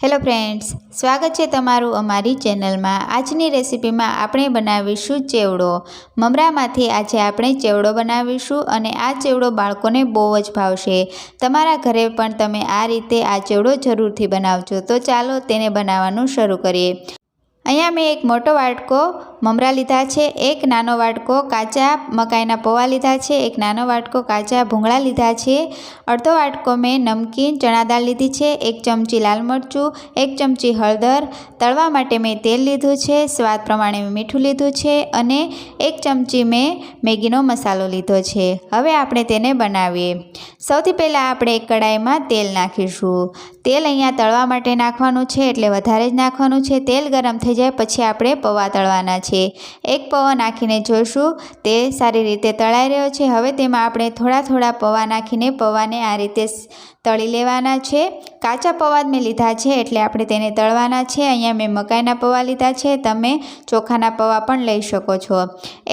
Hello friends, स्वागत है तमारू अमारी चेनल में। आजनी रेसिपी में आपणे बनावीशुं चेवडो। ममरामांथी आजे आपणे चेवडो बनावीशुं अने आ चेवडो बाळकोने बहु ज भावशे। तमारा घरे पण तमे आ रीते आ चेवडो जरूरथी बनावजो। तो चालो तेने बनाववानुं शरू करीए। अहींया मैं एक मोटो वाटको ममरा लीधा छे, एक नानो वाटको काचा मकाईना पौवा लीधा छे, एक नानो वाटको काचा भूंगळा लीधा छे, अर्धो वाटको में नमकीन चना दाळ लीधी छे, एक चमची लाल मरचुं, एक चमची हळदर, तळवा माटे मैं तेल लीधुं छे, स्वाद प्रमाणे मैं मीठुं लीधुं छे अने एक चमची में मैगीनो मसालो लीधो छे। हवे आपणे तेने बनावीए। सौथी पहेला आपणे एक कढ़ाईमां तेल नाखीशुं। तेल अहींया तळवा माटे नाखवानुं छे એટલે વધારે જ નાખવાનું છે। તેલ ગરમ થઈ જાય પછી આપણે પૌવા તળવાના છે। એક પૌવો નાખીને જોઈશું તે સારી રીતે તળાઈ રહ્યો છે। હવે તેમાં આપણે થોડા થોડા પૌવા નાખીને પૌવાને આ રીતે તળી લેવાના છે। કાચા પૌવા જ મેં લીધા છે એટલે આપણે તેને તળવાના છે। અહીંયા મેં મકાઈના પૌવા લીધા છે, તમે ચોખાના પૌવા પણ લઈ શકો છો।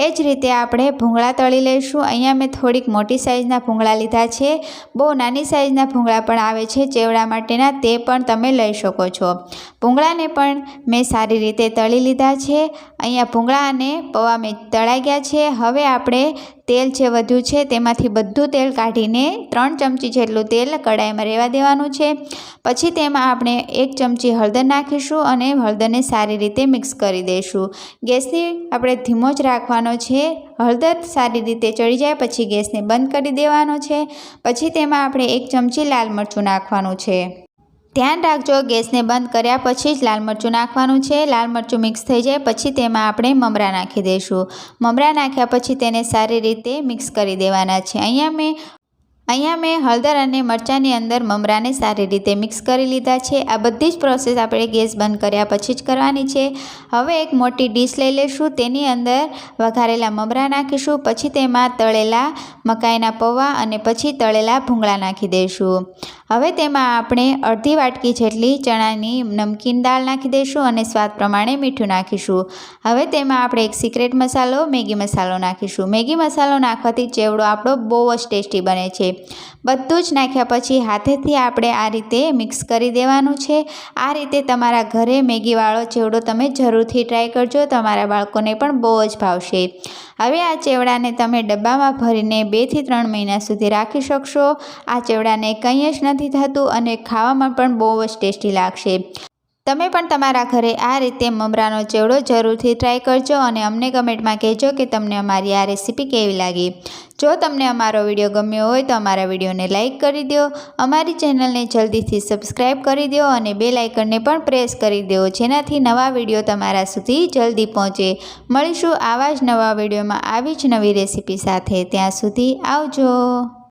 એ જ રીતે આપણે ભૂંગળા તળી લઈશું। અહીંયા મેં થોડીક મોટી સાઇઝના ભૂંગળા લીધા છે। બહુ નાની સાઇઝના ભૂંગળા પણ આવે છે ચેવડા માટેના, તે પણ તમે લઈ શકો છો। ભૂંગળાને પણ મેં સારી રીતે તળી લીધા છે। અહીંયા ભૂંગળા અને પૌવા મેં તળાઈ ગયા છે। હવે આપણે તેલ જે વધ્યું છે તેમાંથી બધું તેલ કાઢીને 3 ચમચી જેટલું તેલ કડાઈમાં રહેવા દેવાનું છે। પછી તેમાં આપણે 1 ચમચી હળદર નાખીશું અને હળદરને સારી રીતે મિક્સ કરી દઈશું। ગેસને આપણે ધીમો જ રાખવાનો છે। હળદર સારી રીતે ચડી જાય પછી ગેસને બંધ કરી દેવાનો છે। પછી તેમાં આપણે 1 ચમચી લાલ મરચું નાખવાનું છે। ધ્યાન રાખજો, ગેસને બંધ કર્યા પછી જ લાલ મરચું નાખવાનું છે। લાલ મરચું મિક્સ થઈ જાય પછી તેમાં આપણે મમરા નાખી દઈશું। મમરા નાખ્યા પછી તેને સારી રીતે મિક્સ કરી દેવાના છે। અહીંયા મેં હળદર અને મરચાંની અંદર મમરાને સારી રીતે મિક્સ કરી લીધા છે। આ બધી જ પ્રોસેસ આપણે ગેસ બંધ કર્યા પછી જ કરવાની છે। હવે એક મોટી ડીશ લઈ લઈશું, તેની અંદર વઘારેલા મમરા નાખીશું, પછી તેમાં તળેલા મકાઈના પૌવા અને પછી તળેલા ભૂંગળા નાખી દઈશું। હવે તેમાં આપણે અડધી વાટકી જેટલી ચણાની નમકીન દાળ નાખી દઈશું અને સ્વાદ પ્રમાણે મીઠું નાખીશું। હવે તેમાં આપણે એક સિક્રેટ મસાલો મેગી મસાલો નાખીશું। મેગી મસાલો નાખવાથી ચેવડો આપણો બહુ જ ટેસ્ટી બને છે। બધું જ નાખ્યા પછી હાથેથી આપણે આ રીતે મિક્સ કરી દેવાનું છે। આ રીતે તમારા ઘરે મેગીવાળો ચેવડો તમે જરૂરથી ટ્રાય કરજો, તમારા બાળકોને પણ બહુ જ ભાવશે। હવે આ ચેવડાને તમે ડબ્બામાં ભરીને 2 થી 3 મહિના સુધી રાખી શકશો। આ ચેવડાને કંઈ જ નથી થતું અને ખાવામાં પણ બહુ જ ટેસ્ટી લાગશે। તમે પણ તમારા ઘરે આ રીતે મમરાનો ચેવડો જરૂરથી ટ્રાય કરજો અને અમને કમેન્ટમાં કહેજો કે તમને અમારી આ રેસીપી કેવી લાગી। જો તમને અમારો વિડીયો ગમ્યો હોય તો અમારા વિડીયોને લાઇક કરી દો, અમારી ચેનલને જલ્દીથી સબસ્ક્રાઈબ કરી દો અને બેલ આઇકનને પણ પ્રેસ કરી દો, જેનાથી નવા વિડીયો તમારા સુધી જલ્દી પહોંચે। મળીશું આવા જ નવા વિડીયોમાં આવી જ નવી રેસીપી સાથે। ત્યાં સુધી આવજો।